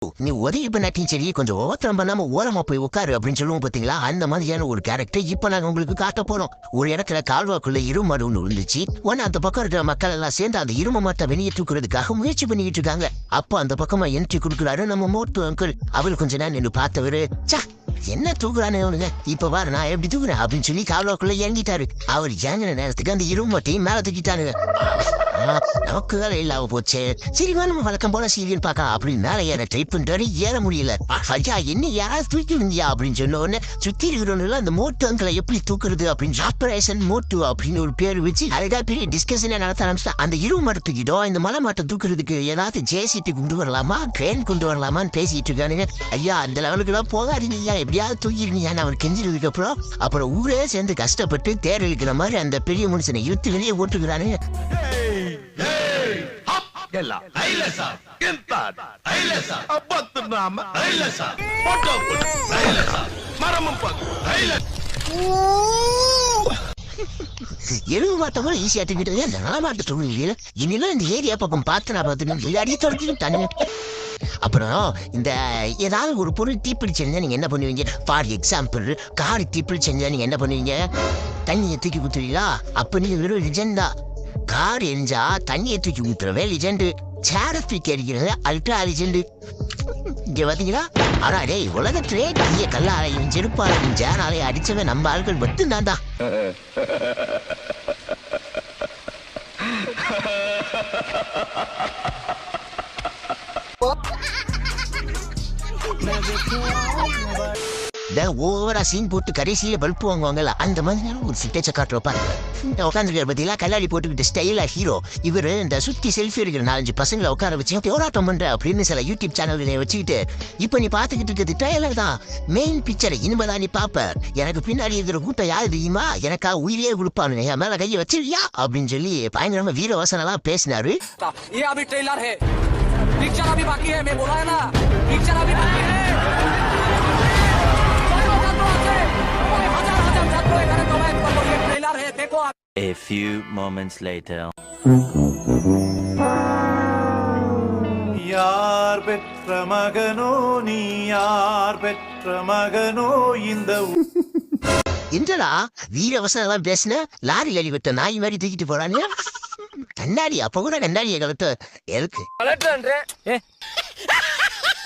நீ உதவி பண்ணாட்டியும் சரி கொஞ்சம் ஓத்திரம் பண்ணாம ஓரமா போய் உட்காரு அப்படின்னு சொல்லுவோம் பாத்தீங்களா? அந்த மாதிரியான ஒரு கேரக்டர் இப்ப நாங்க உங்களுக்கு காட்ட போறோம். ஒரு இடத்துல கால்வாக்குள்ள இருமடு ஒண்ணு விழுந்துச்சு. உடனே அந்த பக்கம் இருக்கிற மக்கள் எல்லாம் சேர்ந்து அந்த இரும மரத்தை வெளியே தூக்குறதுக்காக முயற்சி பண்ணிட்டு இருக்காங்க. அப்போ அந்த பக்கமா என்ட்ரி கொடுக்குறாரு நம்ம மோட்டு அங்கிள். அவர் கொஞ்ச நேரம் நின்று பார்த்தவரு, சா என்ன தூக்குறானே அவனுங்க, இப்ப பாரு நான் எப்படி தூக்குறேன் அப்படின்னு சொல்லி கால்வாக்குள்ள இறங்கிட்டாரு. அவர் இறங்கின நேரத்துக்கு அந்த இரும்பு மட்டையும் மேல தூக்கிட்டானுங்க. நமக்கு வேலை இல்லாம போச்சு. சரி நம்ம வழக்கம் போல சீரியல் பார்க்கலாம் அப்படின்னு மேல ஏற ட்ரை பண்ணிட்டு ஏற முடியல. ஐயா என்ன யாராவது தூக்கி விழுந்தியா அப்படின்னு சொன்ன உடனே சுத்தி இருக்கிறவங்க அந்த மோட்டு அங்கிளை எப்படி தூக்குறது அப்படின்னு ஆபரேஷன் மோட்டு அப்படின்னு ஒரு பேர் வச்சு அதுதான் பெரிய டிஸ்கஷன் நடத்த ஆரம்பிச்சா. அந்த இரும்பு மட்டை தூக்கிட்டோம், இந்த மலை மாட்டை தூக்குறதுக்கு ஏதாவது ஜேசிபி கொண்டு வரலாமா ட்ரெயின் கொண்டு வரலாமான்னு பேசிட்டு இருக்கானுங்க. ஐயா அந்த லெவலுக்கு எல்லாம் போகாதீங்க, எப்படியாவது தூக்கிடுங்க அவர் கெஞ்சினதுக்கு அப்புறம் ஊரே சேர்ந்து கஷ்டப்பட்டு தேர் இழுக்கிற மாதிரி அந்த பெரிய மனுஷனை இழுத்து வெளியே ஓட்டுக்கிறானுங்க. எருவு பார்த்தவங்க ஈஸியா தூக்கிட்டு நலமாட்டு தொழில் இனிலாம் இந்த ஏரியா பக்கம் பார்த்து நான் பார்த்து அடியே தொடர்ந்து. அப்புறம் இந்த ஏதாவது ஒரு பொருள் தீப்பிடிச்சிருந்தா நீங்க என்ன பண்ணுவீங்க? ஃபார் எக்ஸாம்பிள் கார் தீப்பிடிச்சிருந்தா நீங்க என்ன பண்ணுவீங்க? தண்ணியை தூக்கி ஊத்துவீங்களா? அப்ப நீங்க வெறும் லிஜெண்டா. கார் எரிஞ்சா தண்ணியை தூக்கி ஊத்துறவே லிஜெண்டு, சேர தூக்கி அடிக்கிறது அல்ட்ரா லிஜெண்டு. இங்க பாத்தீங்களா? ஆனா டேய் உலகத்திலே பெரிய கல்லாலையும் செருப்பாலையும் ஜேனாலையும் அடிச்சவன் நம்ம ஆட்கள் மட்டும் தான் தான். ஓவரா சீன் போட்டு கடைசியில பல்ப் வாங்குவாங்கல்ல, அந்த மாதிரி ஒரு சிட்டேச்ச காட்டுற பாருங்க. உட்காந்துருக்கிற பத்தியா கல்லாடி போட்டுக்கிட்டு ஸ்டைலா ஹீரோ இவரு இந்த சுத்தி செல்ஃபி எடுக்கிற 4-5 பசங்களை உட்கார வச்சு போராட்டம் பண்ற அப்படின்னு சில யூடியூப் சேனல்களை வச்சுக்கிட்டு இப்ப நீ பாத்துக்கிட்டு இருக்கிறது ட்ரைலர் தான். மெயின் பிக்சரை இனிமேதான் நீ பாப்ப. எனக்கு பின்னாடி இருக்கிற கூட்டம் யாரு தெரியுமா? எனக்கா உயிரே கொடுப்பானு என் மேல கையை வச்சிருக்கியா அப்படின்னு சொல்லி பயங்கரமா வீரவசனம் எல்லாம் பேசினாரு. A few moments later. யார் பெற்ற மகனோ நீ, யார் பெற்ற மகனோ இந்த என்னடா வீரவசனம் எல்லாம் பேசின லாரி அடி விட்ட நாய் மாதிரி தூக்கிட்டு போறானே. கண்ணாடி அப்ப கூட கண்ணாடியை கலட்ட எதுக்கு?